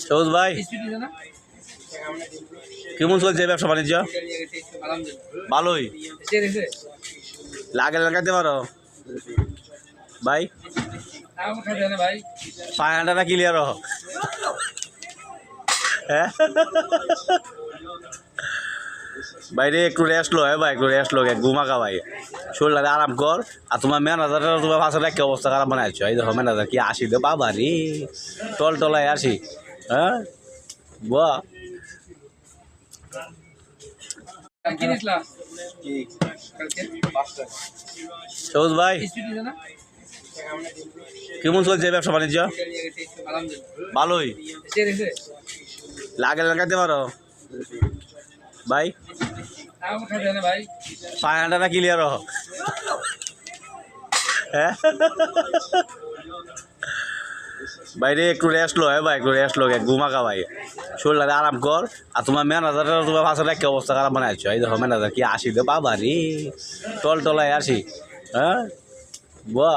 সবুজ ভাই কেমন চলছে ব্যবসা বাণিজ্য? ভালোই লাগে লাগাতে পারো ভাই, 500 না ক্লিয়ার হ্যাঁ বাইরে একটু রেস্ট লো ভাই, একটু রেস্ট লো, ঘুমাকা ভাই, শরীরটাকে আরাম কর। আর তোমার ম্যানেজারটা তোমার পাশে কি অবস্থা খারাপ বানাইছো? এই দেখো ম্যানেজার কি আসি দে বাবা রে, টলায় আসি হ্যাঁ বা সবুজ ভাই কেমন চলছে ব্যবসা বাণিজ্য? ভালোই লাগে লাগাতে পারো ভাই, 500 না ক্লিয়ার হ্যাঁ বাইরে একটু রেস্ট লো ভাই, একটু রেস্ট লো, ঘুমাকা ভাই, শরীরটাকে আরাম কর। আর তোমার ম্যানেজারটা তোমার পাশে কি অবস্থা খারাপ বানাইছো? এই দেখো ম্যানেজার কি আসি দে বাবা রে, টলায় আসি হ্যাঁ বা